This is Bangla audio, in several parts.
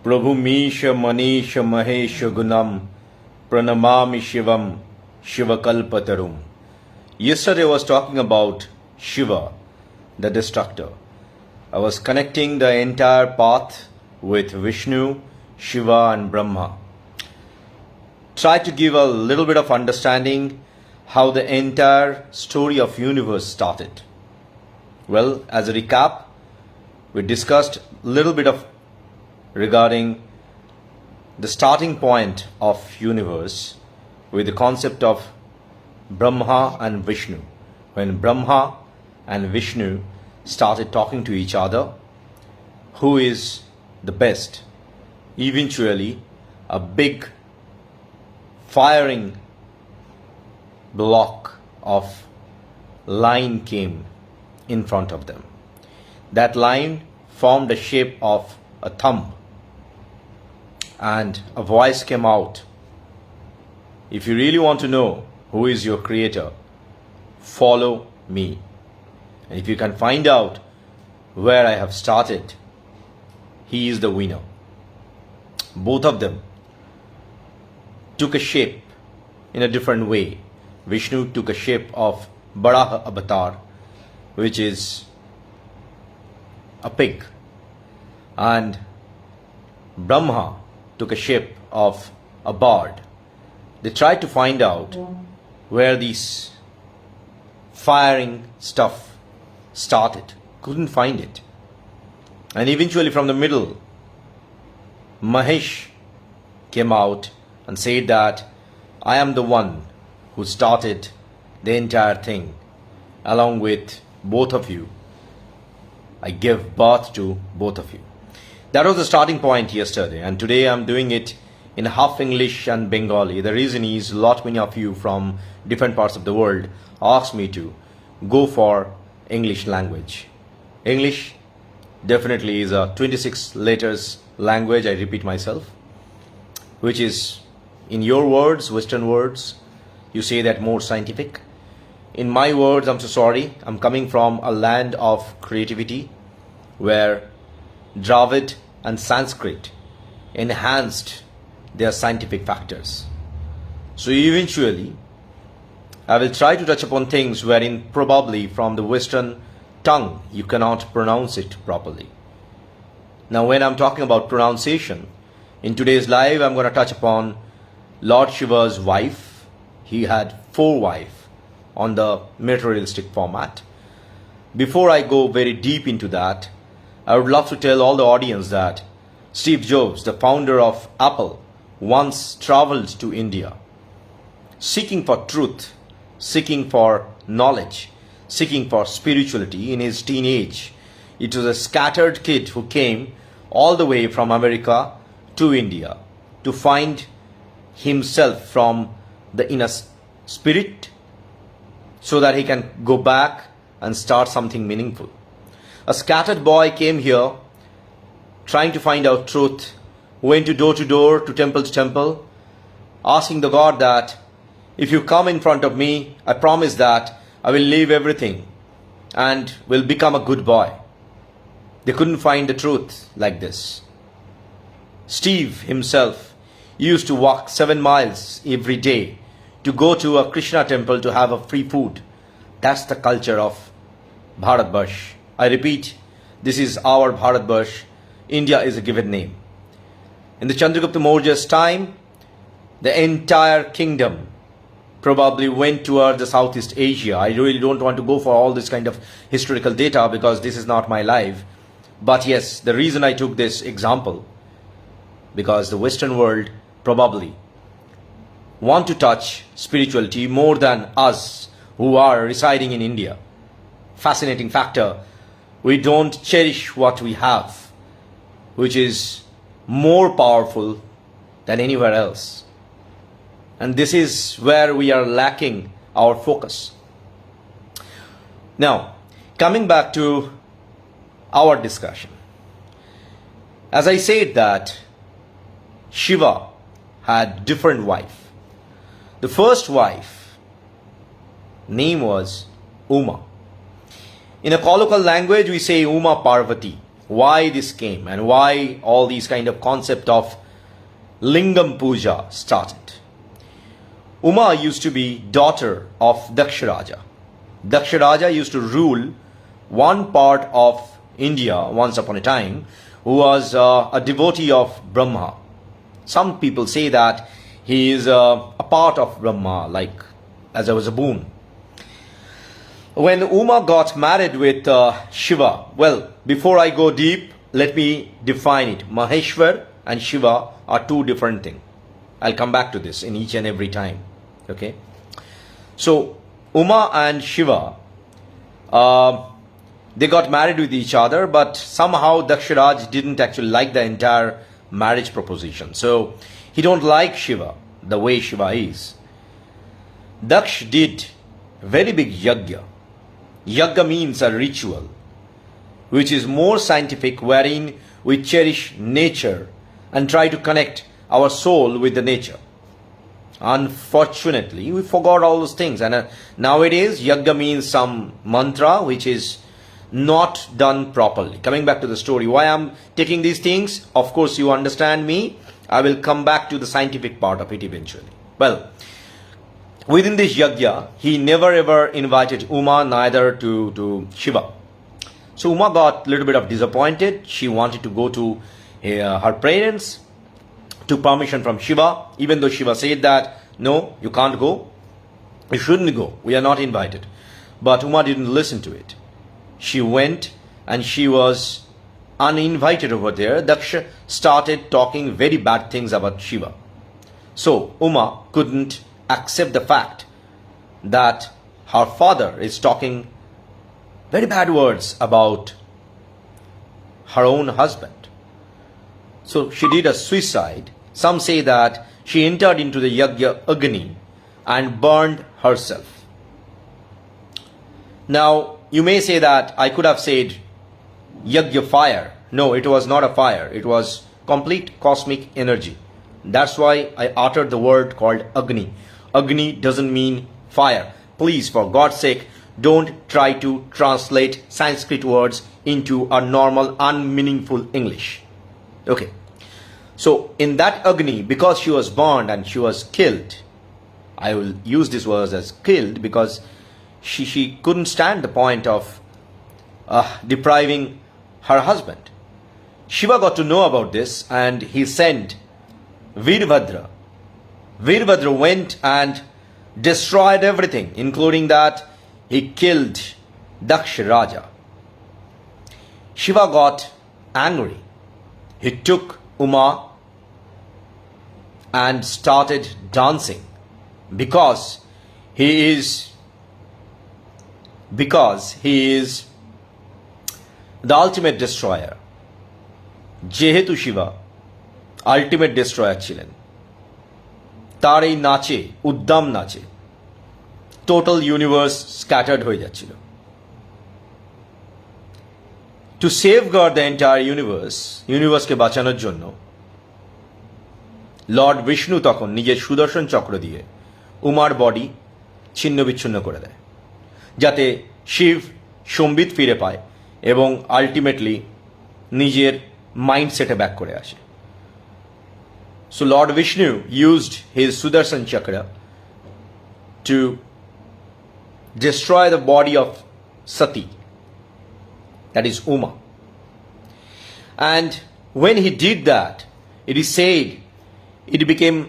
Prabhu Misha Manisha Mahesha Gunam Pranamami Shivam Shivakalpatarum. Yesterday I was talking about Shiva, the destructor. I was connecting the entire path with Vishnu, Shiva and Brahma. Try to give a little bit of understanding how the entire story of universe started. Well, as a recap, we discussed a little bit of regarding the starting point of universe with the concept of Brahma and Vishnu. When Brahma and Vishnu started talking to each other, who is the best? Eventually, a big firing block of line came in front of them. That line formed the shape of a thumb, and a voice came out. If you really want to know who is your creator, follow me. And if you can find out where I have started, he is the winner. Both of them took a shape in a different way. Vishnu took a shape of Baraha avatar, which is a pig, and Brahma took a shape of a bird. They tried to find out where these firing stuff started. Couldn't find it. And eventually from the middle, Mahesh came out and said that I am the one who started the entire thing. Along with both of you, I give birth to both of you. That was the starting point yesterday, and today I'm doing it in half English and Bengali. The reason is many of you from different parts of the world asked me to go for English language. English definitely is a 26 letters language, I repeat myself, which is, in your words, Western words, you say that more scientific. In my words, I'm so sorry, I'm coming from a land of creativity where Dravid and Sanskrit enhanced their scientific factors. So eventually, I will try to touch upon things wherein probably from the Western tongue you cannot pronounce it properly. Now when I'm talking about pronunciation, in today's live I'm going to touch upon Lord Shiva's wife. He had 4 wives on the materialistic format. Before I go very deep into that, I would love to tell all the audience that Steve Jobs, the founder of Apple, once traveled to India seeking for truth, seeking for knowledge, seeking for spirituality in his teenage. It was a scattered kid who came all the way from America to India to find himself from the inner spirit so that he can go back and start something meaningful. A scattered boy came here trying to find out truth, went to door, to temple, asking the God that if you come in front of me, I promise that I will leave everything and will become a good boy. They couldn't find the truth like this. Steve himself used to walk 7 miles every day to go to a Krishna temple to have a free food. That's the culture of Bharatvarsh. I repeat, this is our Bharatvarsh. India is a given name. In the Chandragupta Maurya's time, the entire kingdom probably went towards the Southeast Asia. I really don't want to go for all this kind of historical data because this is not my life. But yes, the reason I took this example, because the Western world probably want to touch spirituality more than us who are residing in India. Fascinating factor. We don't cherish what we have, which is more powerful than anywhere else. And this is where we are lacking our focus. Now, coming back to our discussion. As I said that Shiva had different wife. The first wife name was Uma. In a colloquial language, we say Uma Parvati. why this came and why all these kind of concept of lingam puja started. Uma used to be daughter of Daksharaja. Daksharaja used to rule one part of India once upon a time, who was a devotee of Brahma. Some people say that he is a part of Brahma, like as I was a boon. When Uma got married with Shiva, well, before I go deep, let me define it. Maheshwar and Shiva are two different things. I'll come back to this in each and every time. Okay? So, Uma and Shiva, they got married with each other, but somehow Daksharaj didn't actually like the entire marriage proposition. So, he don't like Shiva the way Shiva is. Daksh did very big yajna. Yajna means a ritual, which is more scientific, wherein we cherish nature and try to connect our soul with the nature. Unfortunately, we forgot all those things, and nowadays yajna means some mantra which is not done properly. Coming back to the story, why I'm taking these things, of course you understand me. I will come back to the scientific part of it eventually. Well, within this yajna, he never ever invited Uma, neither to Shiva. So Uma got a little bit of disappointed. She wanted to go to her parents, took permission from Shiva, even though Shiva said that, no, you can't go, you shouldn't go, we are not invited. But Uma didn't listen to it. She went and she was uninvited over there. Daksha started talking very bad things about Shiva. So Uma couldn't accept the fact that her father is talking very bad words about her own husband. So she did a suicide. Some say that she entered into the yajna agni and burned herself. Now, you may say that I could have said yajna fire. No, it was not a fire. It was complete cosmic energy. That's why I uttered the word called agni. Agni doesn't mean fire. Please, for God's sake, don't try to translate Sanskrit words into a normal, unmeaningful English. Okay. So, in that agni, because she was burned and she was killed, I will use this word as killed because she couldn't stand the point of depriving her husband. Shiva got to know about this and he sent Veerbhadra. Veerbhadra went and destroyed everything, including that he killed Daksharaja. Shiva got angry. He took Uma and started dancing because he is the ultimate destroyer. যেহেতু শিবা আলটিমেট ডেস্ট্রয়ার ছিলেন, তার এই নাচে, উদ্দাম নাচে টোটাল ইউনিভার্স স্ক্যাটার্ড হয়ে যাচ্ছিল। টু সেভগার্ড দ্য এন্টায়ার ইউনিভার্সকে বাঁচানোর জন্য লর্ড বিষ্ণু তখন নিজের সুদর্শন চক্র দিয়ে উমার বডি ছিন্ন বিচ্ছিন্ন করে দেয়, যাতে শিব সম্বিত ফিরে পায় এবং আলটিমেটলি নিজের মাইন্ডসেটে ব্যাক করে আসে। So Lord Vishnu used his Sudarshan Chakra to destroy the body of Sati, that is Uma. And when he did that, it is said it became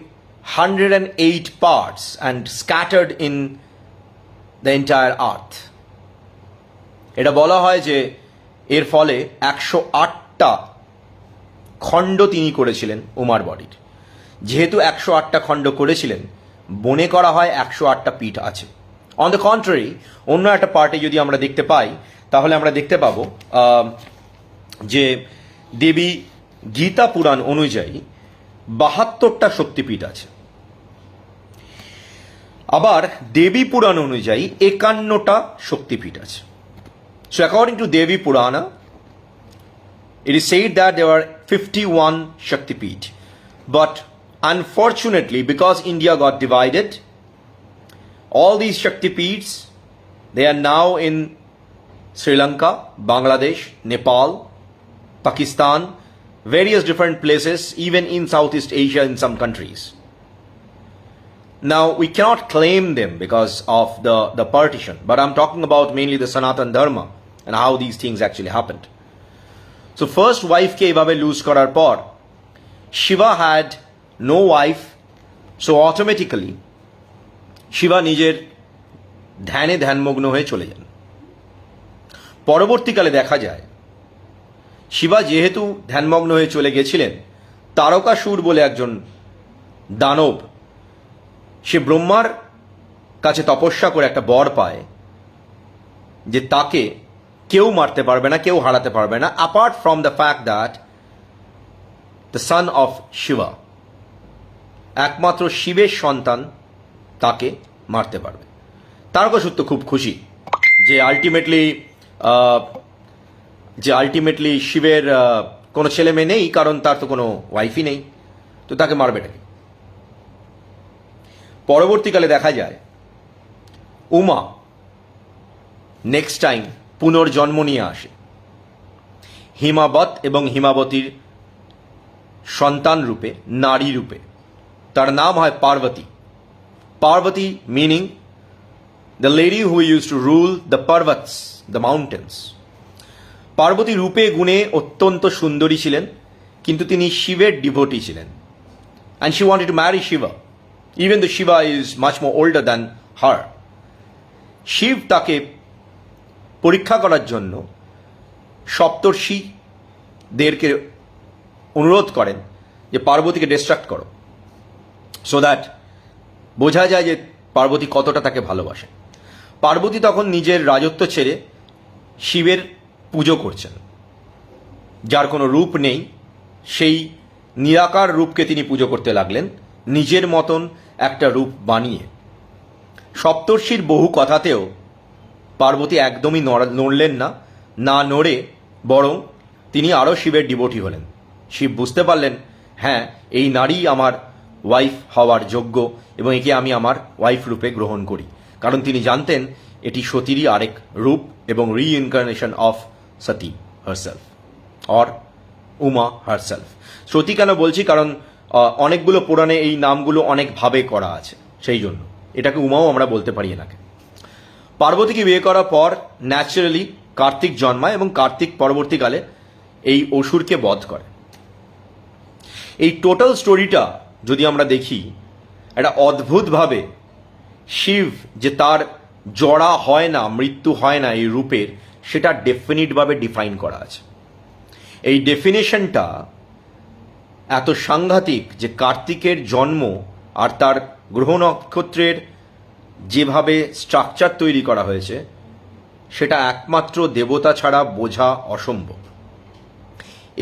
108 parts and scattered in the entire earth. এটা বলা হয় যে এর ফলে 108টা খণ্ড তিনি করেছিলেন উমার বডির। যেহেতু 108টা খণ্ড করেছিলেন, মনে করা হয় 108টা পীঠ আছে। অন দ্য কন্ট্রারি, অন্য একটা পার্টে যদি আমরা দেখতে পাই, তাহলে আমরা দেখতে পাবো যে দেবী গীতা পুরাণ অনুযায়ী 72টা শক্তিপীঠ আছে। আবার দেবী পুরাণ অনুযায়ী 51টা শক্তিপীঠ আছে। So according to Devi Purana, it is said that there are 51 Shaktipeeth. But unfortunately, because India got divided, all these Shaktipeeths, they are now in Sri Lanka, Bangladesh, Nepal, Pakistan, various different places, even in Southeast Asia in some countries. Now, we cannot claim them because of the partition, but I'm talking about mainly the Sanatan Dharma and how these things actually happened. So first wife ke evabe lose korar por, Shiva had no wife, so automatically Shiva নিজের ধ্যানে ধ্যানমগ্ন হয়ে চলে যান। পরবর্তীকালে দেখা যায় শিবা যেহেতু ধ্যানমগ্ন হয়ে চলে গেছিলেন, তারকাসুর বলে একজন দানব, সে ব্রহ্মার কাছে তপস্যা করে একটা বর পায় যে তাকে কেউ মারতে পারবে না, কেউ হারাতে পারবে না, apart from the fact that the son of Shiva, একমাত্র শিবের সন্তান তাকে মারতে পারবে। তারকাসুর তো খুব খুশি যে আলটিমেটলি শিবের কোনো ছেলে মেয়ে নেই, কারণ তার তো কোনো ওয়াইফই নেই, তো তাকে মারবেটাকে। পরবর্তীকালে দেখা যায় উমা নেক্সট টাইম পুনর্জন্ম নিয়ে আসে হিমাবত এবং হিমাবতীর সন্তান রূপে, নারী রূপে। তার নাম হয় Parvati. Parvati meaning the lady who use to rule the পর্বতস, দ্য মাউন্টেন্স। পার্বতী রূপে গুণে অত্যন্ত সুন্দরী ছিলেন, কিন্তু তিনি শিবের ডিভোটি ছিলেন। And she wanted to marry Shiva, even the Shiva is much more older than her. শিব তাকে পরীক্ষা করার জন্য সপ্তর্ষিদেরকে অনুরোধ করেন যে পার্বতীকে ডিস্ট্রাক্ট করো, সো দ্যাট বোঝা যায় যে পার্বতী কতটা তাকে ভালোবাসে। পার্বতী তখন নিজের রাজত্ব ছেড়ে শিবের পুজো করছেন, যার কোনো রূপ নেই, সেই নিরাকার রূপকে তিনি পুজো করতে লাগলেন, নিজের মতন একটা রূপ বানিয়ে। সপ্তর্ষির বহু কথাতেও পার্বতী একদমই নড়লেন না, না নড়ে বরং তিনি আরও শিবের ডিভোটি হলেন। শিব বুঝতে পারলেন, হ্যাঁ, এই নারী আমার ওয়াইফ হওয়ার যোগ্য এবং একে আমি আমার ওয়াইফ রূপে গ্রহণ করি, কারণ তিনি জানতেন এটি সতীরই আরেক রূপ এবং reincarnation of Sati herself or Uma herself. Sati কেন বলছি, কারণ অনেকগুলো পুরাণে এই নামগুলো অনেকভাবে করা আছে, সেই জন্য এটাকে উমাও আমরা বলতে পারি এনাকে। পার্বতীকে বিয়ে করার পর ন্যাচারালি কার্তিক জন্মায় এবং কার্তিক পরবর্তীকালে এই অসুরকে বধ করে। এই টোটাল স্টোরিটা যদি আমরা দেখি, একটা অদ্ভুতভাবে শিব যে তার জড়া হয় না, মৃত্যু হয় না এই রূপের, সেটা ডেফিনিটভাবে ডিফাইন করা আছে। এই ডেফিনেশনটা এত সাংঘাতিক যে কার্তিকের জন্ম আর তার গ্রহ নক্ষত্রের যেভাবে স্ট্রাকচার তৈরি করা হয়েছে, সেটা একমাত্র দেবতা ছাড়া বোঝা অসম্ভব।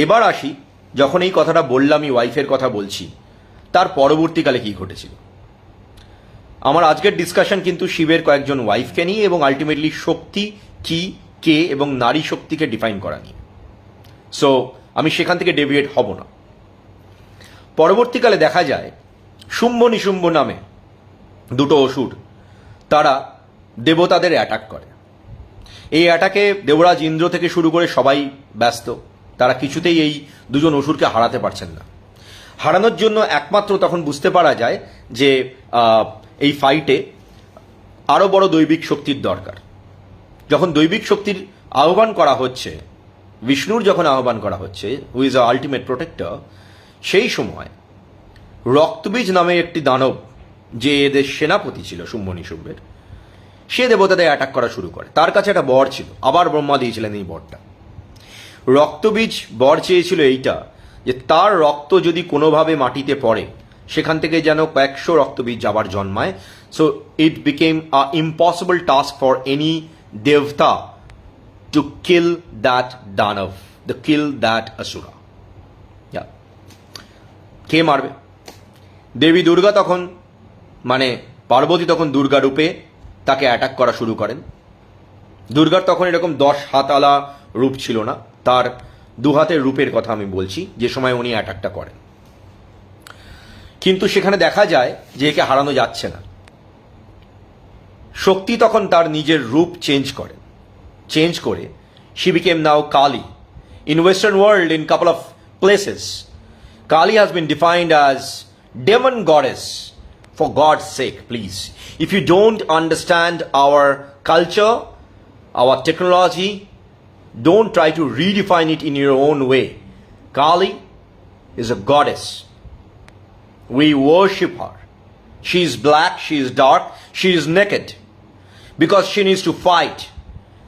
এবার আসি, যখন এই কথাটা বললাম, এই ওয়াইফের কথা বলছি, তার পরবর্তীকালে কি ঘটেছিল। আমার আজকের ডিসকাশন কিন্তু শিবের কয়েকজন ওয়াইফকে নিয়ে এবং আলটিমেটলি শক্তি কি, কে এবং নারী শক্তিকে ডিফাইন করা নিয়ে। সো আমি সেখান থেকে ডেভিয়েট হব না। পরবর্তীকালে দেখা যায় শুম্ভ নিশুম্ভ নামে দুটো অসুর, তারা দেবতাদের অ্যাটাক করে। এই অ্যাটাকে দেবরাজ ইন্দ্র থেকে শুরু করে সবাই ব্যস্ত, তারা কিছুতেই এই দুজন অসুরকে হারাতে পারছেন না। হারানোর জন্য একমাত্র তখন বুঝতে পারা যায় যে এই ফাইটে আরও বড় দৈবিক শক্তির দরকার। যখন দৈবিক শক্তির আহ্বান করা হচ্ছে, বিষ্ণুর যখন আহ্বান করা হচ্ছে, who is a ultimate protector, সেই সময় রক্তবীজ নামে একটি দানব, যে এদের সেনাপতি ছিল শুম্ভ নিশুম্ভের, সে দেবতাদের অ্যাটাক করা শুরু করে। তার কাছে একটা বর ছিল, আবার ব্রহ্মা দিয়েছিলেন এই বরটা। রক্তবীজ বর চেয়েছিল এইটা, যে তার রক্ত যদি কোনোভাবে মাটিতে পড়ে, সেখান থেকে যেন কয়েকশো রক্তবীজ আবার জন্মায়। So it became a impossible task for any দেবতা টু কিল দ্যাট দানব, টু কিল দ্যাট আসুরা। কে মারবে? দেবী দুর্গা তখন, মানে পার্বতী তখন দুর্গা রূপে তাকে অ্যাটাক করা শুরু করেন। দুর্গার তখন এরকম 10 হাতওয়ালা রূপ ছিল না, তার 2 হাতের রূপের কথা আমি বলছি, যে সময় উনি অ্যাটাকটা করেন। কিন্তু সেখানে দেখা যায় যে একে হারানো যাচ্ছে না। শক্তি তখন তার নিজের রূপ চেঞ্জ করে she became now Kali. In Western world, in couple of places, Kali has been defined as demon goddess. For God's sake, please. If you don't understand our culture, our technology, don't try to redefine it in your own way. Kali is a goddess. We worship her. She is black, she is dark, she is naked. Because she needs to fight.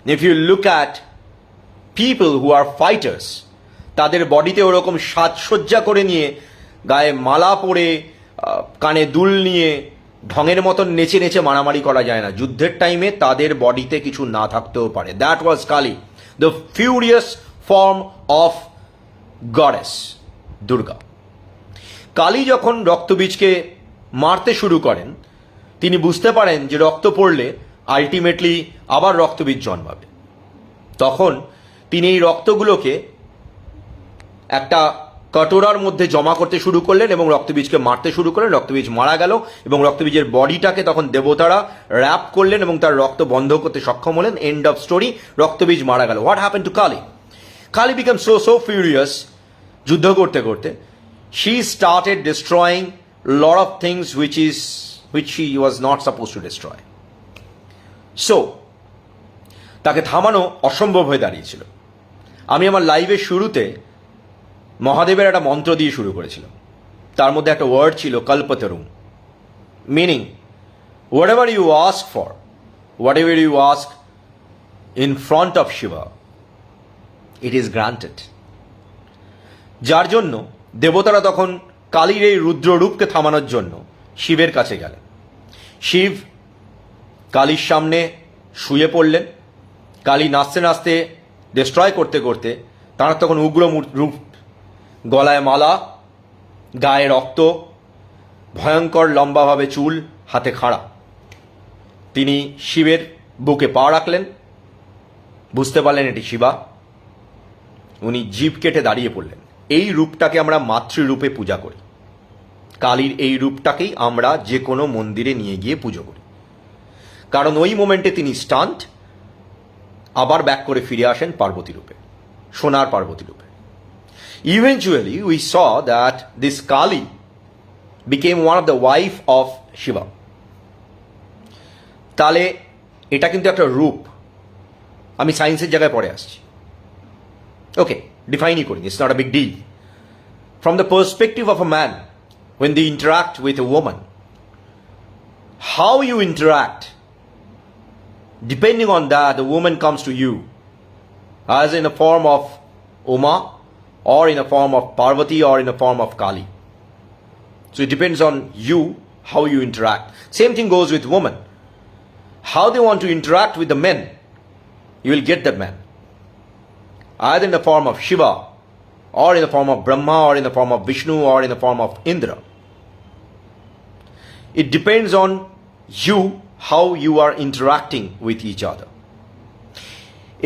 If you look at people who are fighters, তাদের বডিতে ওরকম সাজসজ্জা করে নিয়ে, গায়ে মালা পরে, কানে দুল নিয়ে, ঢঙের মতন নেচে নেচে মারামারি করা যায় না। যুদ্ধের টাইমে তাদের বডিতে কিছু না থাকতেও পারে। That was Kali, the furious form of goddess Durga. Kali যখন রক্তবীজকে মারতে শুরু করেন, তিনি বুঝতে পারেন যে রক্ত পড়লে আলটিমেটলি আবার রক্তবীজ জন্মাবে। তখন তিনি এই রক্তগুলোকে একটা কটোরার মধ্যে জমা করতে শুরু করলেন এবং রক্তবীজকে মারতে শুরু করলেন। রক্তবীজ মারা গেল এবং রক্তবীজের বডিটাকে তখন দেবতারা র্যাপ করলেন এবং তার রক্ত বন্ধ করতে সক্ষম হলেন। এন্ড অফ স্টোরি, রক্তবীজ মারা গেল। What happen to Kali? Kali become so furious, যুদ্ধ করতে করতে she started destroying lot of things which she was not supposed to destroy. So তাকে থামানো অসম্ভব হয়ে দাঁড়িয়েছিল। আমি আমার লাইভের শুরুতে মহাদেবের একটা মন্ত্র দিয়ে শুরু করেছিলাম। তার মধ্যে একটা ওয়ার্ড ছিল কল্পতরুম, meaning whatever you ask for, whatever you ask in front of Shiva, it is granted. যার জন্য দেবতারা তখন কালীর এই রুদ্ররূপকে থামানোর জন্য শিবের কাছে গেলেন। শিব কালীর সামনে শুয়ে পড়লেন। কালী নাচতে নাচতে, ডিস্ট্রয় করতে করতে, তাঁর তখন উগ্র রূপ, গলায় মালা, গায়ে রক্ত, ভয়ঙ্কর লম্বাভাবে চুল, হাতে খাড়া। তিনি শিবের বুকে পা রাখলেন, বুঝতে পারলেন এটি শিবা। উনি জিভ কেটে দাঁড়িয়ে পড়লেন। এই রূপটাকে আমরা মাতৃরূপে পূজা করি। কালীর এই রূপটাকেই আমরা যে কোনো মন্দিরে নিয়ে গিয়ে পুজো করি, কারণ ওই মোমেন্টে তিনি স্টান্ট, আবার ব্যাক করে ফিরে আসেন পার্বতী রূপে, সোনার পার্বতী রূপে। Eventually we saw that this Kali became one of the wife of Shiva. তাহলে এটা কিন্তু একটা রূপ। আমি সায়েন্সের জায়গায় পড়ে আসছি, ওকে, ডিফাইনই করি, it's not a big deal. From the perspective of a man, when they interact with a woman, how you interact, depending on that, the woman comes to you as in a form of Uma, or in a form of Parvati, or in a form of Kali. So it depends on you how you interact. Same thing goes with women. How they want to interact with the men, you will get that man either in the form of Shiva, or in the form of Brahma, or in the form of Vishnu, or in the form of Indra. It depends on you how you are interacting with each other.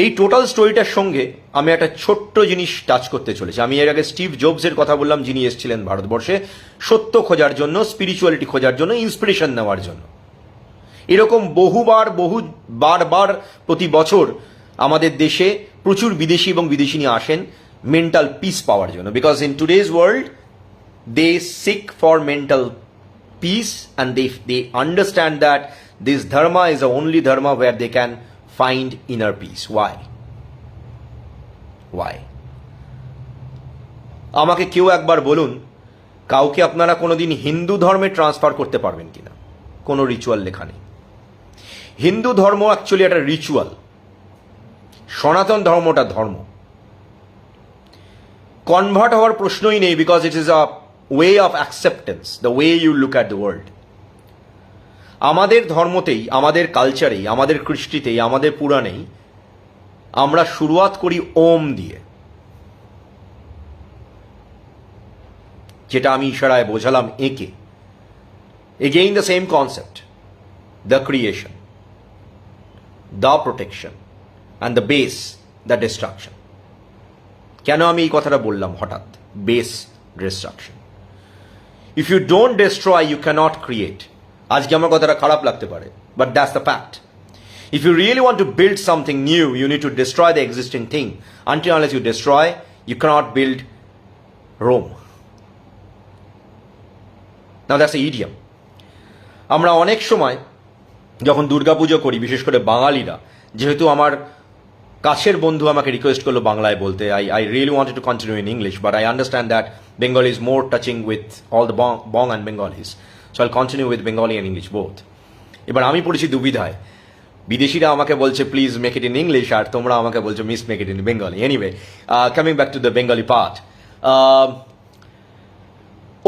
এই টোটাল স্টোরিটার সঙ্গে আমি একটা ছোট্ট জিনিস টাচ করতে চলেছি। আমি এর আগে স্টিভ জবসের কথা বললাম, যিনি এসেছিলেন ভারতবর্ষে সত্য খোঁজার জন্য, স্পিরিচুয়ালিটি খোঁজার জন্য, ইন্সপিরেশন নেওয়ার জন্য। এরকম বারবার প্রতি বছর আমাদের দেশে প্রচুর বিদেশি এবং বিদেশিনী আসেন মেন্টাল পিস পাওয়ার জন্য। Because in today's world they seek for mental peace and they understand that this dharma is the only dharma where they can find inner peace. Why? আমাকে কেউ একবার বলুন, কাউকে আপনারা কোনোদিন হিন্দু ধর্মে ট্রান্সফার করতে পারবেন কিনা? কোনো রিচুয়াল লেখা নেই। হিন্দু ধর্ম অ্যাকচুয়ালি একটা রিচুয়াল, সনাতন ধর্মটা ধর্ম। কনভার্ট হওয়ার প্রশ্নই নেই, because it is a way of acceptance, the way you look at the world. আমাদের ধর্মতেই, আমাদের কালচারেই, আমাদের কৃষ্টিতেই, আমাদের পুরাণেই আমরা শুরুয়াত করি ওম দিয়ে, যেটা আমি ইশারায় বোঝালাম একে। Again the same concept, the creation, the protection and the base, the destruction. কেন আমি এই কথাটা বললাম হঠাৎ? Base, destruction. If you don't destroy, you can't create. আজকে আমার কথাটা খারাপ লাগতে পারে, but that's the fact. If you really want to build something new, you need to destroy the existing thing. Until unless you destroy, you cannot build Rome. Now that's the idiom. আমরা অনেক সময় যখন দুর্গাপুজো করি, বিশেষ করে বাঙালিরা, যেহেতু আমার কাছের বন্ধু আমাকে রিকোয়েস্ট করলো বাংলায় বলতে, I really wanted to continue in English, but I understand that Bengali is more touching with all the Bong and Bengalis. So I'll continue with Bengali and English both. এবার আমি পড়েছি দুবিধায়, বিদেশিরা আমাকে বলছে please make it in English, আর তোমরা আমাকে বলছো miss make it in Bengali. Anyway, coming back to the Bengali part,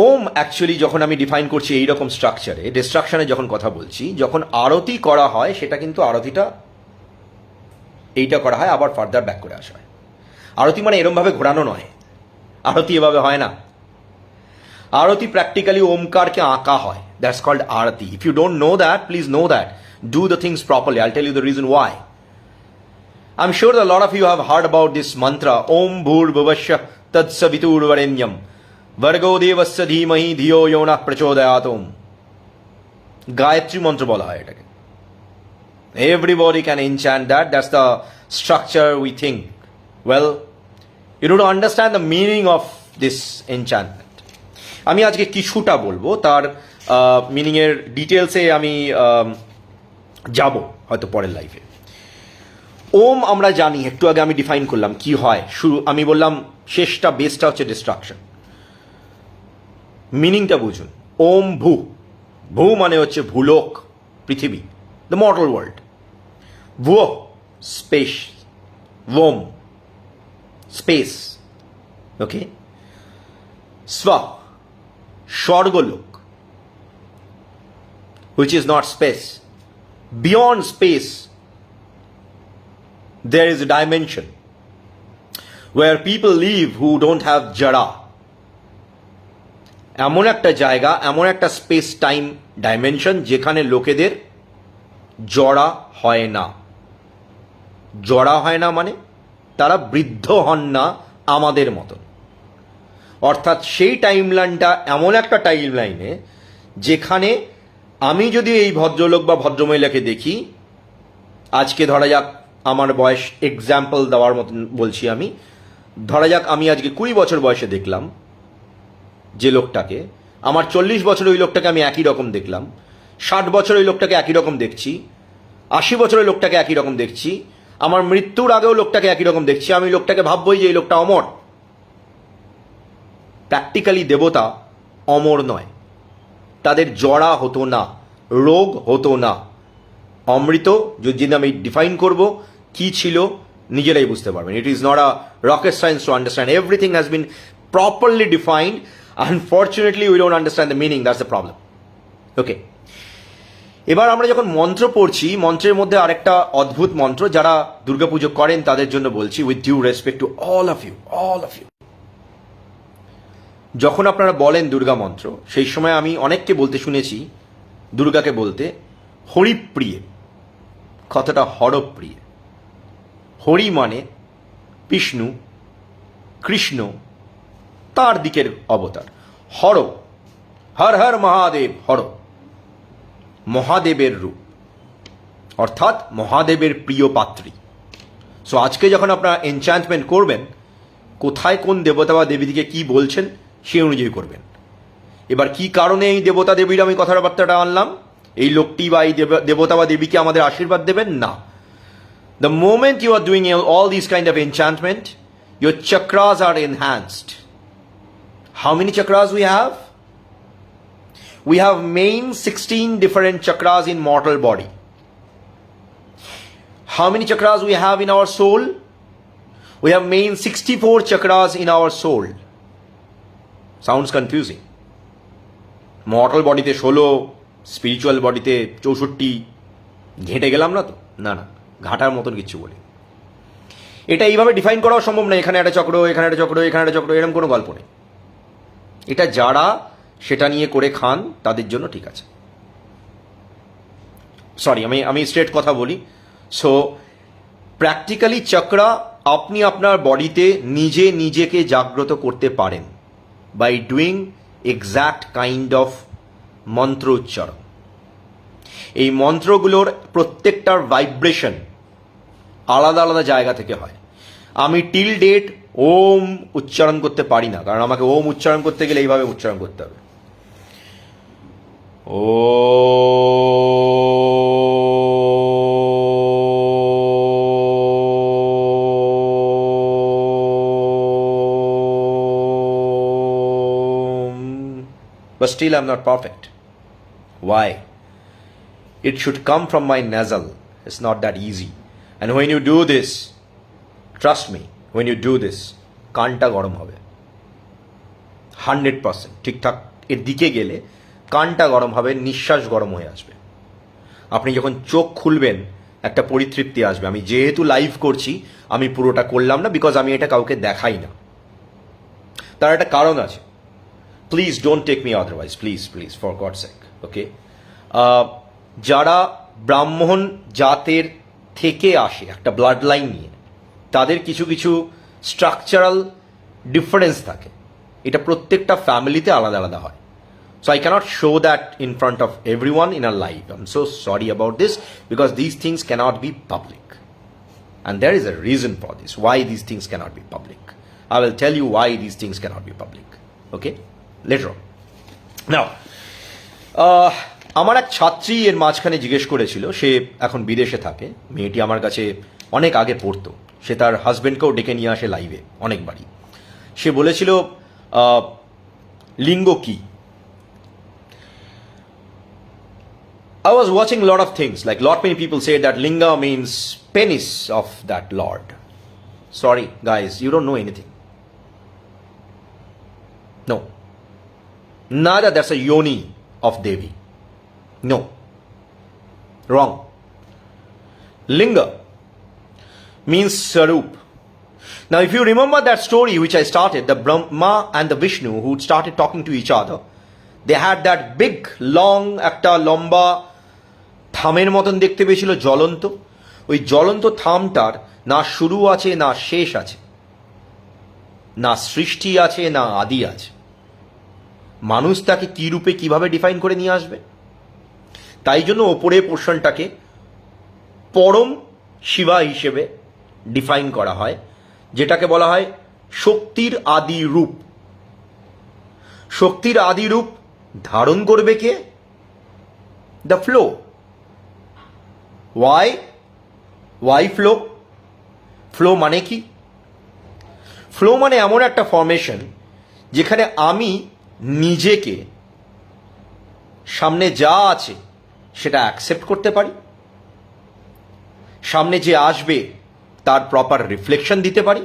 um actually যখন আমি ডিফাইন করছি এইরকম স্ট্রাকচারে, ডিস্ট্রাকশনে যখন কথা বলছি, যখন আরতি করা হয় সেটা কিন্তু আরতিটা এইটা করা হয়, আবার ফার্দার ব্যাক করে আসা হয়। আরতি মানে এরমভাবে ঘোরানো নয়, আরতি এভাবে হয় না। আরতি প্র্যাকটিক্যালি ওমকারকে আঁকা হয়, that's called aarti. If you don't know that, please know that. Do the things properly. I'll tell you the reason why. I'm sure that a lot of you have heard about this mantra, Om Bhur Bhuvasya Tad Savitur Varenyam Vargo Devasya Dhimahi Dhiyo Yonah Prachodhayatum. Gayatri Mantra bola hai etake. Everybody can enchant that. That's the structure we think. Well, you need to understand the meaning of this enchantment. আমি আজকে কিছুটা বলবো, তার মিনিং এর ডিটেলসে আমি যাব হয়তো পরের লাইফে। ওম আমরা জানি, একটু আগে আমি ডিফাইন করলাম কি হয়। শুরু আমি বললাম শেষটা বেসটা হচ্ছে ডিস্ট্রাকশন। মিনিংটা বুঝুন। ওম ভূ, ভূ মানে হচ্ছে ভূলোক, পৃথিবী, দ্য মর্টাল ওয়ার্ল্ড। ভুয় স্পেস, ওম স্পেস, ওকে। স্ব স্বর্গলোক, which is not space. Beyond space, there is a dimension where people live who don't have jara. এমন একটা জায়গা, এমন একটা স্পেস টাইম ডাইমেনশন যেখানে লোকেদের জড়া হয় না। জড়া হয় না মানে তারা বৃদ্ধ হন না আমাদের মতন। অর্থাৎ সেই টাইমলাইনটা এমন একটা টাইমলাইনে যেখানে আমি যদি এই ভদ্রলোক বা ভদ্রমহিলাকে দেখি, আজকে ধরা যাক আমার বয়স, এক্সাম্পল দেওয়ার মতন বলছি আমি, ধরা যাক আমি আজকে 20 বছর বয়সে দেখলাম যে লোকটাকে, আমার 40 বছর ওই লোকটাকে আমি একই রকম দেখলাম, 60 বছর ওই লোকটাকে একই রকম দেখছি, 80 বছর ওই লোকটাকে একই রকম দেখছি, আমার মৃত্যুর আগেও লোকটাকে একই রকম দেখছি, আমি লোকটাকে ভাববই যে এই লোকটা অমর। প্র্যাকটিক্যালি দেবতা অমর নয়, তাদের জড়া হতো না, রোগ হতো না। অমৃত যদি আমি ডিফাইন করব কি ছিল, নিজেরাই বুঝতে পারবেন। It is not a rocket science to understand. Everything has been properly defined. Unfortunately we don't understand the meaning, that's the problem. Okay, এবার আমরা যখন মন্ত্র পড়ছি, মন্ত্রের মধ্যে আরেকটা অদ্ভুত মন্ত্র, যারা দুর্গাপুজো করেন তাদের জন্য বলছি, with due respect to all of you. যখন আপনারা বলেন দুর্গা মন্ত্র, সেই সময় আমি অনেককে বলতে শুনেছি, দুর্গাকে বলতে হরিপ্রিয়ে, কথাটা হরপ্রিয়ে। হরি মানে বিষ্ণু, কৃষ্ণ, তার দিকের অবতার। হর, হর হর মহাদেব, হর মহাদেবের রূপ, অর্থাৎ মহাদেবের প্রিয় পাত্রী। সো আজকে যখন আপনারা এনচ্যান্টমেন্ট করবেন, কোথায় কোন দেবতা বা দেবীদিকে কি বলছেন সেই অনুযায়ী করবেন। এবার কি কারণে এই দেবতা দেবীর আমি কথাবার্তাটা আনলাম, এই লোকটি বা এই দেবতা বা দেবীকে আমাদের আশীর্বাদ দেবেন না। The moment you are doing all these kind of enchantment, your chakras are enhanced. How many chakras we have? We have main 16 different chakras in mortal body. How many chakras we have in our soul? We have main 64 chakras in our soul. Sounds confusing. Mortal bodyতে 16, spiritual বডিতে 64। ঘেঁটে গেলাম না তো? না, ঘাটার মতন কিছু বলি। এটা এইভাবে ডিফাইন করাও সম্ভব না, এখানে একটা চক্র, এখানে একটা চক্র, এখানে একটা চক্র, এরকম কোনো গল্প নেই। এটা যারা সেটা নিয়ে করে খান তাদের জন্য ঠিক আছে। সরি, আমি স্ট্রেট কথা বলি। সো প্র্যাকটিক্যালি চক্রা আপনি আপনার বডিতে নিজেকে জাগ্রত করতে পারেন by doing exact kind of মন্ত্র উচ্চারণ। এই মন্ত্রগুলোর প্রত্যেকটার ভাইব্রেশন আলাদা আলাদা জায়গা থেকে হয়। আমি টিল ডেট ওম উচ্চারণ করতে পারি না, কারণ আমাকে ওম উচ্চারণ করতে গেলে এইভাবে উচ্চারণ করতে হবে। ও but still I'm not perfect. Why? It should come from my nasal. It's not that easy. And when you do this, trust me, when you do this, কানটা গরম হবে 100%। ঠিকঠাক এর দিকে গেলে কানটা গরম হবে, নিঃশ্বাস গরম হয়ে আসবে। আপনি যখন চোখ খুলবেন একটা পরিতৃপ্তি আসবে। আমি যেহেতু লাইভ করছি, আমি পুরোটা করলাম না, বিকজ আমি এটা কাউকে দেখাই না। তার একটা কারণ আছে। Please don't take me otherwise, please please, for God sake, okay? যারা ব্রাহ্মণ জাতের থেকে আসে একটা ব্লাড লাইন নিয়ে, তাদের কিছু কিছু স্ট্রাকচারাল ডিফারেন্স থাকে। এটা প্রত্যেকটা ফ্যামিলিতে আলাদা আলাদা হয়। So I cannot show that in front of everyone in a live. I'm so sorry about this, because these things cannot be public. And there is a reason for this, why these things cannot be public. I will tell you why these things cannot be public. Okay? Later on. Now, আমার এক ছাত্রী এর মাঝখানে জিজ্ঞেস করেছিল, সে এখন বিদেশে থাকে, মেয়েটি আমার কাছে অনেক আগে পড়তো, সে তার হাজব্যান্ডকেও ডেকে নিয়ে আসে লাইভে অনেকবারই। সে বলেছিল লিঙ্গ কি? I was watching a lot of things, like lot many people say that linga means penis of that Lord. Sorry guys, you don't know anything. No. Neither that's a yoni of Devi. No. Wrong. Linga means sarup. Now if you remember that story which I started, the Brahma and the Vishnu who started talking to each other, they had that big long একটা লম্বা থামের মতন দেখতে পেয়েছিল, জ্বলন্ত। ওই জ্বলন্ত থামটার না শুরু আছে না শেষ আছে, না সৃষ্টি আছে না আদি আছে। মানুষ তাকে কি রূপে কিভাবে ডিফাইন করে নিয়ে আসবে? তাই জন্য ওপরে পোর্শনটাকে পরম শিবা হিসেবে ডিফাইন করা হয়, যেটাকে বলা হয় শক্তির আদি রূপ। শক্তির আদি রূপ ধারণ করবে কে? The flow. Why flow? Flow মানে কি? ফ্লো মানে এমন একটা ফরমেশন যেখানে আমি নিজেকে সামনে যা আছে সেটা অ্যাকসেপ্ট করতে পারি, সামনে যে আসবে তার প্রপার রিফ্লেকশন দিতে পারি,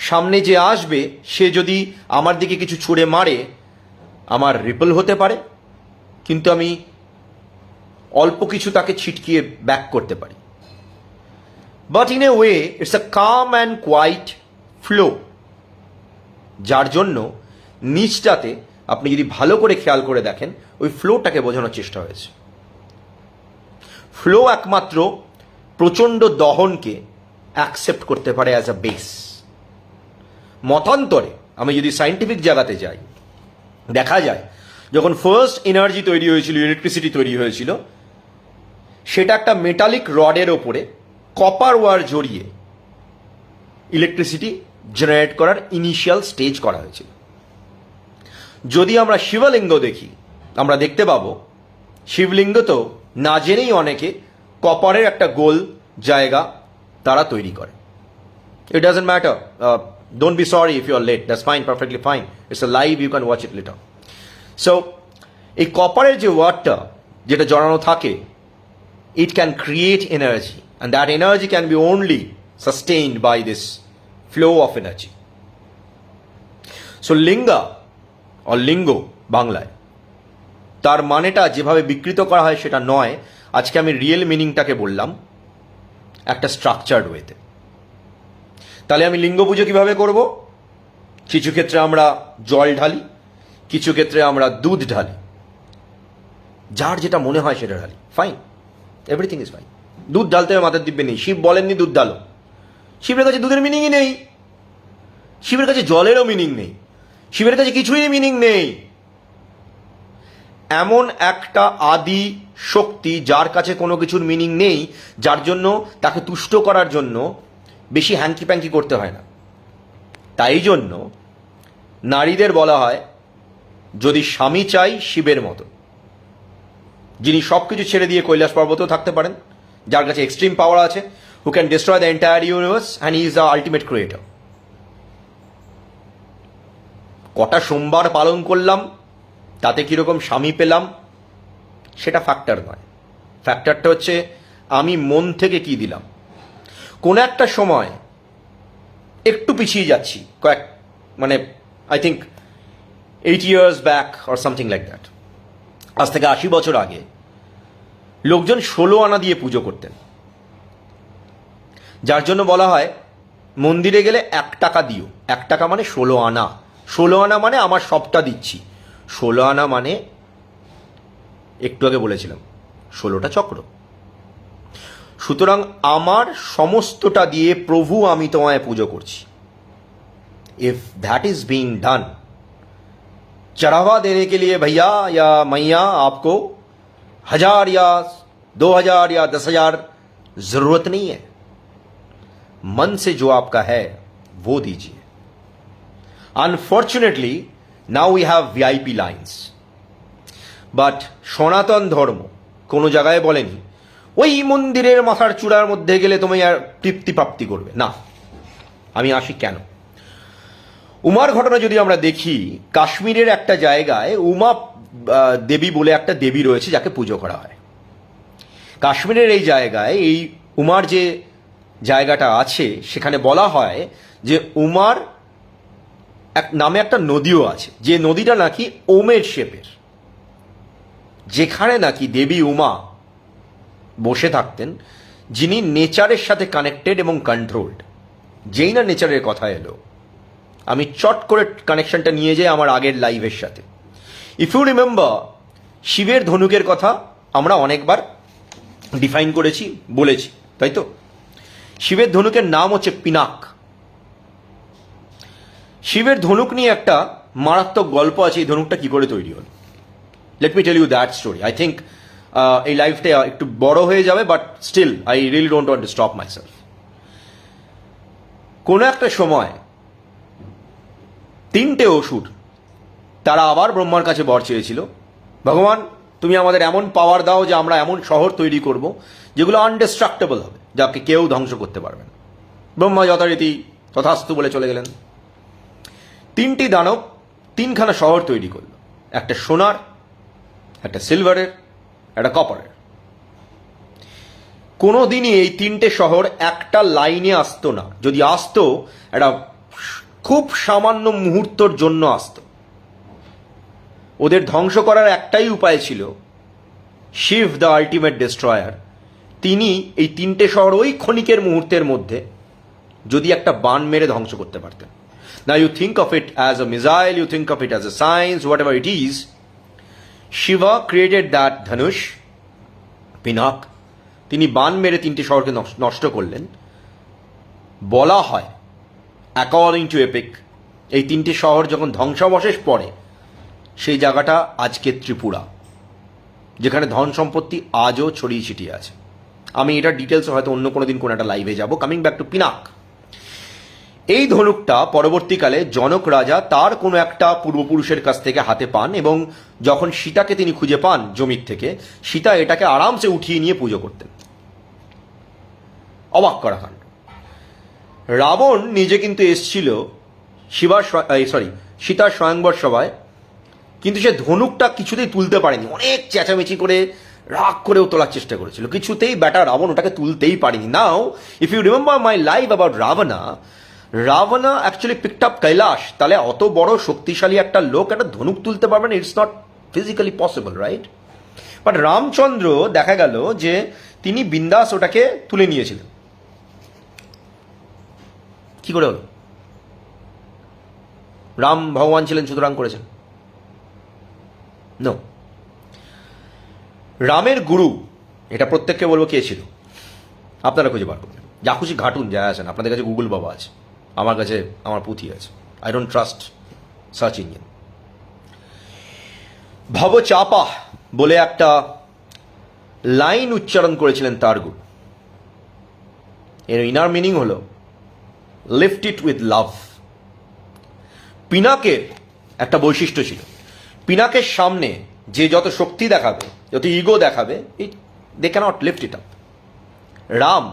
সামনে যে আসবে সে যদি আমার দিকে কিছু ছুঁড়ে মারে আমার রিপল হতে পারে, কিন্তু আমি অল্প কিছু তাকে ছিটকিয়ে ব্যাক করতে পারি। But in a way it's a calm and quite flow, যার জন্য নিচটাতে আপনি যদি ভালো করে খেয়াল করে দেখেন, ওই ফ্লোটাকে বোঝানোর চেষ্টা হয়েছে। ফ্লো একমাত্র প্রচণ্ড দহনকে অ্যাকসেপ্ট করতে পারে অ্যাজ আ বেস। মতান্তরে আমি যদি সায়েন্টিফিক জায়গাতে যাই, দেখা যায় যখন ফার্স্ট এনার্জি তৈরি হয়েছিল, ইলেকট্রিসিটি তৈরি হয়েছিল, সেটা একটা মেটালিক রডের ওপরে কপার ওয়্যার জড়িয়ে ইলেকট্রিসিটি জেনারেট করার ইনিশিয়াল স্টেজ করা হয়েছিল। যদি আমরা শিবলিঙ্গ দেখি, আমরা দেখতে পাবো শিবলিঙ্গ তো না জেনেই অনেকে কপারের একটা গোল জায়গা তারা তৈরি করে। It doesn't matter, don't be sorry if you are late, that's fine, perfectly fine, it's a live, you can watch it later. So এই কপারের যে ওয়ার্ডটা যেটা জড়ানো থাকে, it can create energy, and that energy can be only sustained by this flow of energy. So linga or lingo বাংলায় তার মানেটা যেভাবে বিকৃত করা হয় সেটা নয়। আজকে আমি রিয়েল মিনিংটাকে বললাম একটা স্ট্রাকচার্ড ওয়েতে। তাহলে আমি লিঙ্গ পুজো কিভাবে করব? কিছু ক্ষেত্রে আমরা জল ঢালি, কিছু ক্ষেত্রে আমরা দুধ ঢালি, যার যেটা মনে হয় সেটা ঢালি, ফাইন, এভরিথিং ইজ ফাইন। দুধ ঢালতে হবে মাথার দিব্যে নেই, শিব বলেননি দুধ ঢালো। শিবের কাছে দুধের মিনিংই নেই, শিবের কাছে জলেরও মিনিং নেই, শিবের কাছে কিছুই মিনিং নেই। এমন একটা আদি শক্তি যার কাছে কোনো কিছুর মিনিং নেই, যার জন্য তাকে তুষ্ট করার জন্য বেশি হ্যাঙ্কি প্যাঙ্কি করতে হয় না। তাই জন্য নারীদের বলা হয় যদি স্বামী চাই শিবের মতো, যিনি সব কিছু ছেড়ে দিয়ে কৈলাস পর্বতেও থাকতে পারেন, যার কাছে এক্সট্রিম পাওয়ার আছে, who can destroy the entire universe and he is the ultimate creator. কটা সোমবার পালন করলাম, তাতে কীরকম স্বামী পেলাম, সেটা ফ্যাক্টর নয়। ফ্যাক্টরটা হচ্ছে আমি মন থেকে কি দিলাম। কোনো একটা সময় একটু পিছিয়ে যাচ্ছি, I think 8 years back or something like that, আজ থেকে 80 বছর আগে লোকজন 16 আনা দিয়ে পুজো করতেন, যার জন্য বলা হয় মন্দিরে গেলে 1 টাকা দিও। 1 টাকা মানে 16 আনা। 16 আনা মানে আমার সবটা দিচ্ছি। 16 আনা মানে একটু আগে বলেছিলাম 16টা চক্র। সুতরাং আমার সমস্তটা দিয়ে প্রভু আমি তোমায় পুজো করছি। If that is being done, चढ़ावा देने के लिए भैया या मैया आपको 1000 या 2000 या 10,000 जरूरत नहीं है। मन से जो आपका है वो दीजिए। Unfortunately now we have VIP lines, but Sanatan Dharma কোনো জায়গায় বলেনি ওই মন্দিরের মাথার চূড়ার মধ্যে গেলে তুমি আর তৃপ্তি প্রাপ্তি করবে না। আমি আসি কেন, উমার ঘটনা যদি আমরা দেখি, কাশ্মীরের একটা জায়গায় উমা দেবী বলে একটা দেবী রয়েছে যাকে পুজো করা হয়। কাশ্মীরের এই জায়গায় এই উমার যে জায়গাটা আছে সেখানে বলা হয় যে উমার নামে একটা নদীও আছে, যে নদীটা নাকি ওমের শেপের, যেখানে নাকি দেবী উমা বসে থাকতেন, যিনি নেচারের সাথে কানেক্টেড এবং কন্ট্রোলড। যেই না নেচারের কথা এলো, আমি চট করে কানেকশনটা নিয়ে যাই আমার আগের লাইভের সাথে। ইফ ইউ রিমেম্বার, শিবের ধনুকের কথা আমরা অনেকবার ডিফাইন করেছি, বলেছি, তাই তো? শিবের ধনুকের নাম হচ্ছে পিনাক। শিবের ধনুক নিয়ে একটা মারাত্মক গল্প আছে, এই ধনুকটা কি করে তৈরি হল। Let me tell you that story. I think এই লাইফটা একটু বড় হয়ে যাবে, but still I really don't want to stop myself. কোনো একটা সময় 3টে অসুর, তারা আবার ব্রহ্মার কাছে বর চেয়েছিল, ভগবান তুমি আমাদের এমন পাওয়ার দাও যে আমরা এমন শহর তৈরি করব যেগুলো আনডিস্ট্রাক্টেবল হবে, যাকে কেউ ধ্বংস করতে পারবে না। ব্রহ্মা যথারীতি তথাস্তু বলে চলে গেলেন। 3টি দানব 3খানা শহর তৈরি করলো, একটা সোনার, একটা সিলভারের, একটা কপারের। কোনোদিনই এই 3টে শহর একটা লাইনে আসতো না, যদি আসতো একটা খুব সামান্য মুহূর্তর জন্য আসতো। ওদের ধ্বংস করার একটাই উপায় ছিল, শিব দ্য আল্টিমেট ডিস্ট্রয়ার, তিনি এই 3টে শহর ওই ক্ষণিকের মুহূর্তের মধ্যে যদি একটা বান মেরে ধ্বংস করতে পারতেন। Now you think of it as a missile, you think of it as a science, whatever it is. Shiva created that dhanush, Pinak, তিনি বান মেরে 3টে শহরকে নষ্ট করলেন। বলা হয় অ্যাকর্ডিং টু এপিক, এই 3টে শহর যখন ধ্বংসাবশেষ পড়ে, সেই জায়গাটা আজকে ত্রিপুরা, যেখানে ধন সম্পত্তি আজও ছড়িয়ে ছিটিয়ে আছে। আমি এটা ডিটেলস হয়তো অন্য কোনো দিন কোনো একটা লাইভে যাব। কামিং ব্যাক টু পিনাক, এই ধনুকটা পরবর্তীকালে জনক রাজা তার কোনো একটা পূর্বপুরুষের কাছ থেকে হাতে পান, এবং যখন সীতাকে তিনি খুঁজে পান জমির থেকে, সীতা এটাকে আরামসে উঠিয়ে নিয়ে পুজো করতেন। অবাক করা কাণ্ড। রাবণ নিজে কিন্তু এসছিল সীতার স্বয়ংবর সভায়, কিন্তু সে ধনুকটা কিছুতেই তুলতে পারেনি। অনেক চেঁচামেচি করে রাগ করেও তোলার চেষ্টা করেছিল, কিছুতেই ব্যাটা রাবণ ওটাকে তুলতেই পারেনি। Now if you remember my live about Ravana actually picked up Kailash. তাহলে অত বড় শক্তিশালী একটা লোক একটা ধনুক তুলতে পারবে না, it's not physically possible, right? But Ramchandra দেখা গেল যে তিনি বিন্দাস ওটাকে তুলে নিয়েছিলেন। কি করে হলো? রাম ভগবান ছিলেন সুতরাং করেছেন? নো। রামের গুরু, এটা প্রত্যেককে বলবো কে ছিল, আপনারা খুঁজে বার করবেন। যা খুশি ঘাটুন, যায় আসেন। আপনাদের কাছে গুগল বাবা আছে, আমার কাছে আমার পুঁথি আছে। I don't trust search engine. ভবচাপা বলে একটা লাইন উচ্চারণ করেছিলেন তার গুরু। এর ইনার মিনিং হলো লিফট ইট উইথ লাভ। পিনাকের একটা বৈশিষ্ট্য ছিল, পিনাকের সামনে যে যত শক্তি দেখাবে, যত ইগো দেখাবে, they cannot lift it up. Ram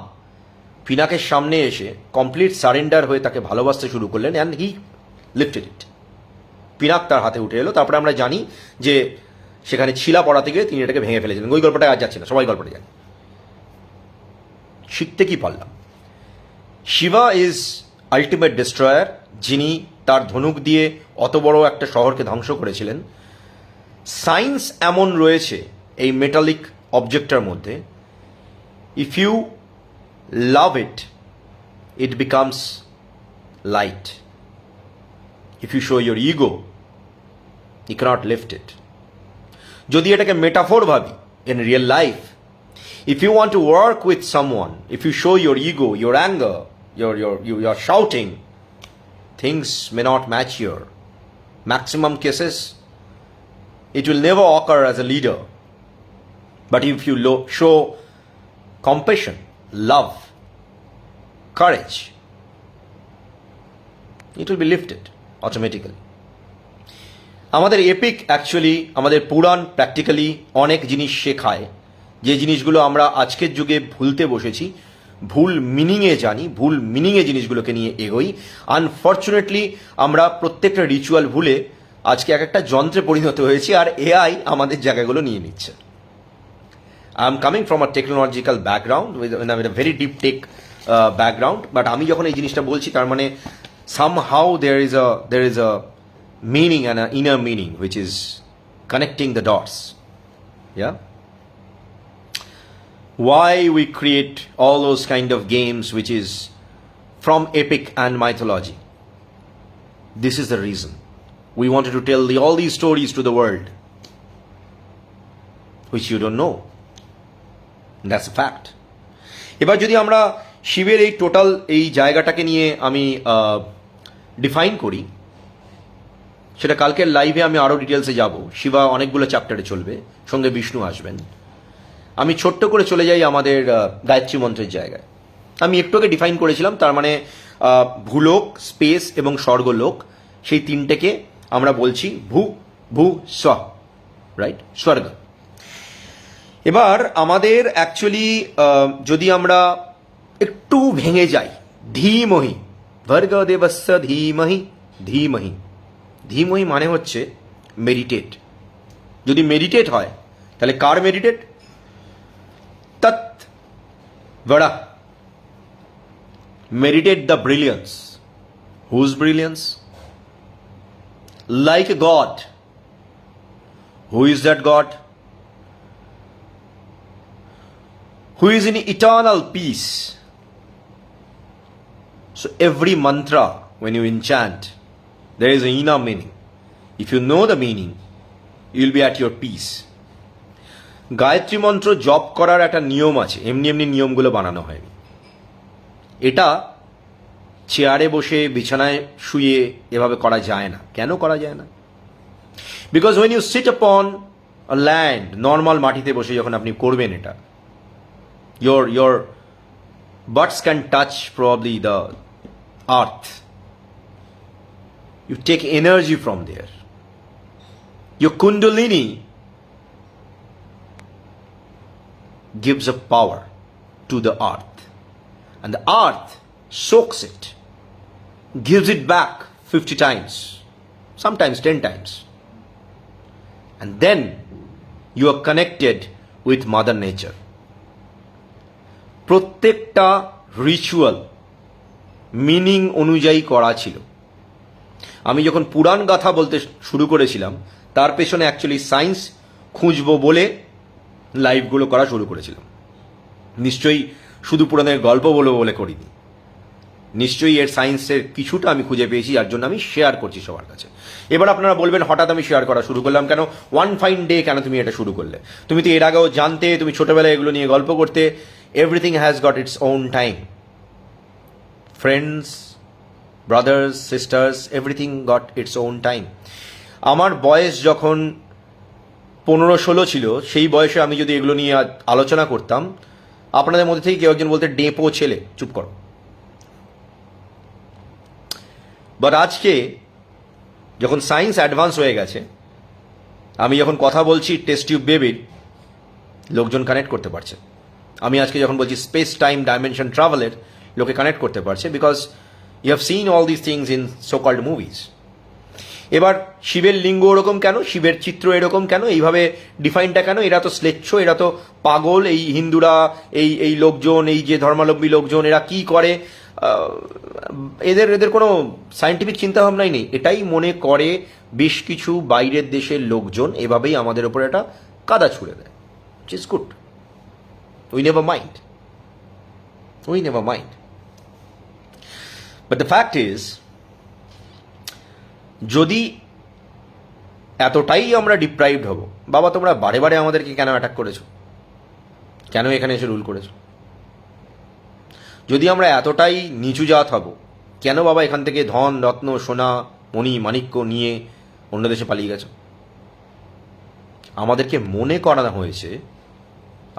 পিনাকের সামনে এসে কমপ্লিট সারেন্ডার হয়ে তাকে ভালোবাসতে শুরু করলেন, and he lifted it. Pinak তার হাতে উঠে এলো। তারপরে আমরা জানি যে সেখানে ছিলা পড়াতে গিয়ে তিনি এটাকে ভেঙে ফেলেছিলেন। ওই গল্পটা আজ যাচ্ছে না, সবাই গল্পটা জানি। শিখতে কি পারলাম? শিবা ইজ আলটিমেট ডিস্ট্রয়ার, যিনি তার ধনুক দিয়ে অত বড় একটা শহরকে ধ্বংস করেছিলেন। সায়েন্স এমন রয়েছে এই মেটালিক অবজেক্টটার মধ্যে, if you love it, it becomes light. If you show your ego, you cannot lift it. যদি এটাকে মেটাফোর ভাবি, in real life, if you want to work with someone, if you show your ego, your anger, your shouting, things may not match your maximum cases. It will never occur as a leader. But if you show compassion, love, courage, it will be lifted automatically. আমাদের এপিক অ্যাকচুয়ালি, আমাদের পুরাণ প্র্যাকটিক্যালি অনেক জিনিস শেখায়, যে জিনিসগুলো আমরা আজকের যুগে ভুলতে বসেছি, ভুল মিনিংয়ে জানি, ভুল মিনিংয়ে জিনিসগুলোকে নিয়ে এগোই। আনফর্চুনেটলি আমরা প্রত্যেকটা রিচুয়াল ভুলে আজকে এক একটা যন্ত্রে পরিণত হয়েছি, আর এআই আমাদের জায়গাগুলো নিয়ে নিচ্ছে। I am coming from a technological background, with a very deep tech background, but আমি যখন এই জিনিসটা বলছি, তার মানে somehow there is a meaning and an inner meaning which is connecting the dots. Yeah, why we create all those kind of games which is from epic and mythology. This is the reason we wanted to tell all these stories to the world which you don't know. That's a fact. এবার যদি আমরা শিবের এই টোটাল এই জায়গাটাকে নিয়ে আমি ডিফাইন করি, সেটা কালকের লাইভে আমি আরও ডিটেলসে যাব। শিবা অনেকগুলো চ্যাপ্টারে চলবে, সঙ্গে বিষ্ণু আসবেন। আমি ছোট্ট করে চলে যাই আমাদের গায়ত্রী মন্ত্রের জায়গায়। আমি একটুকে ডিফাইন করেছিলাম, তার মানে ভূলোক, স্পেস এবং স্বর্গলোক, সেই তিনটেকে আমরা বলছি ভূ ভূ স্ব, রাইট, স্বর্গ। এবার আমাদের অ্যাকচুয়ালি যদি আমরা একটু ভেঙে যাই, ধীমহি ভর্গ দেবস্য ধীমহি, ধীমহি, ধীমহি মানে হচ্ছে মেডিটেট। যদি মেডিটেট হয়, তাহলে কার মেডিটেট? তৎ বড়া, meditate the brilliance. Whose brilliance? Like a god. Who is that god? Who is in eternal peace. So every mantra, when you enchant, there is an inner meaning. If you know the meaning, you will be at your peace. Gayatri মন্ত্র জপ করার একটা নিয়ম আছে, এমনি এমনি নিয়মগুলো বানানো হয়নি। এটা চেয়ারে বসে, বিছানায় শুয়ে এভাবে করা যায় না। কেন করা যায় না? Because when you sit upon a land, normal মাটিতে বসে যখন আপনি করবেন এটা, your butts can touch probably the earth. You take energy from there. Your kundalini gives a power to the earth, and the earth soaks it, gives it back 50 times, sometimes 10 times, and then you are connected with Mother Nature. প্রত্যেকটা রিচুয়াল মিনিং অনুযায়ী করা ছিল। আমি যখন পুরাণ গাথা বলতে শুরু করেছিলাম, তার পেছনে অ্যাকচুয়ালি সায়েন্স খুঁজবো বলে লাইভগুলো করা শুরু করেছিলাম। নিশ্চয়ই শুধু পুরাণের গল্প বলবো বলে করিনি, নিশ্চয়ই এর সায়েন্সের কিছুটা আমি খুঁজে পেয়েছি, যার জন্য আমি শেয়ার করছি সবার কাছে। এবার আপনারা বলবেন, হঠাৎ আমি শেয়ার করা শুরু করলাম কেন? ওয়ান ফাইন ডে কেন তুমি এটা শুরু করলে? তুমি তো এর আগেও জানতে, তুমি ছোটবেলায় এগুলো নিয়ে গল্প করতে। Everything has got its own time. Friends, brothers, sisters, everything got its own time. আমার বয়স যখন 15-16 ছিল, সেই বয়সে আমি যদি এগুলো নিয়ে আলোচনা করতাম, আপনাদের মধ্যে থেকে কেউ একজন বলতে ডেপো ছেলে, চুপ করো। বাট আজকে যখন সায়েন্স অ্যাডভান্স হয়ে গেছে, আমি যখন কথা বলছি টেস্ট টিউব বেবির, লোকজন কানেক্ট করতে পারছে। আমি আজকে যখন বলছি স্পেস টাইম ডাইমেনশন ট্রাভেলের, লোকে কানেক্ট করতে পারছে, because you have seen all this things in so called movies. এবার শিবের লিঙ্গ ওরকম কেন, শিবের চিত্র এরকম কেন, এইভাবে ডিফাইনটা কেন? এরা তো শ্লেচ্ছ, এরা তো পাগল, এই হিন্দুরা, এই লোকজন, এই যে ধর্মাবলম্বী লোকজন, এরা কি করে? এদের কোনো সায়েন্টিফিক চিন্তাভাবনাই নেই। এটাই মনে করে বেশ কিছু বাইরের দেশের লোকজন, এভাবেই আমাদের ওপর একটা কাদা ছুড়ে দেয়, which is good. We never mind. We never mind. But the fact is, যদি এতটাই আমরা ডিপ্রাইভড হব, বাবা তোমরা বারে বারে আমাদেরকে কেন অ্যাটাক করেছো, কেন এখানে এসে রুল করেছো? যদি আমরা এতটাই নিচু জাত হব, কেন বাবা এখান থেকে ধন রত্ন সোনা মণি মাণিক্য নিয়ে অন্য দেশে পালিয়ে গেছো? আমাদেরকে মনে করানো হয়েছে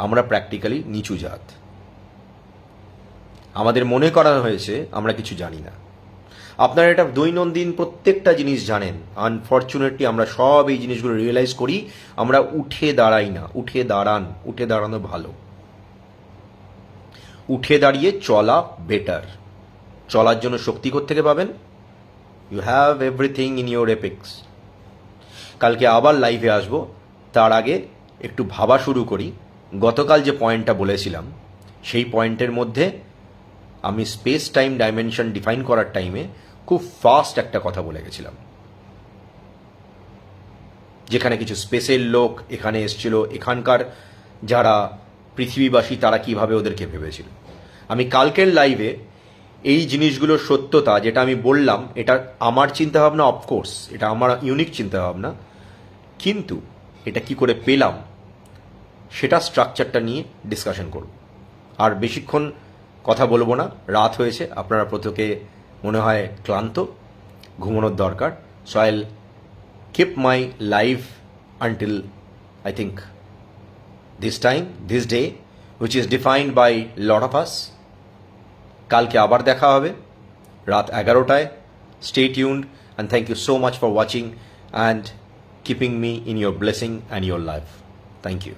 আমরা প্র্যাকটিক্যালি নিচু জাত, আমাদের মনে করানো হয়েছে আমরা কিছু জানি না। আপনারা এটা দৈনন্দিন প্রত্যেকটা জিনিস জানেন। আনফর্চুনেটলি আমরা সব এই জিনিসগুলো রিয়েলাইজ করি, আমরা উঠে দাঁড়াই না। উঠে দাঁড়ান, উঠে দাঁড়ানো ভালো, উঠে দাঁড়িয়ে চলা বেটার। চলার জন্য শক্তি কোত্থেকে পাবেন? You have everything in your epics. কালকে আবার লাইভে আসবো, তার আগে একটু ভাবা শুরু করি। গতকাল যে পয়েন্টটা বলেছিলাম, সেই পয়েন্টের মধ্যে আমি স্পেস টাইম ডাইমেনশন ডিফাইন করার টাইমে খুব ফাস্ট একটা কথা বলে গেছিলাম, যেখানে কিছু স্পেসের লোক এখানে এসেছিল, এখানকার যারা পৃথিবীবাসী তারা কিভাবে ওদেরকে ভেবেছিল। আমি কালকের লাইভে এই জিনিসগুলোর সত্যতা যেটা আমি বললাম, এটা আমার চিন্তাভাবনা, অফকোর্স এটা আমার ইউনিক চিন্তাভাবনা, কিন্তু এটা কি করে পেলাম সেটা স্ট্রাকচারটা নিয়ে ডিসকাশন করব। আর বেশিক্ষণ কথা বলবো না, রাত হয়েছে, আপনারা প্রত্যেকে মনে হয় ক্লান্ত, ঘুমানোর দরকার। সো আইল keep my life until I think this time, this day, which is defined by lot of us. কালকে আবার দেখা হবে রাত 11টায়। Stay tuned and thank you so much for watching and keeping me in your blessing and your life. Thank you.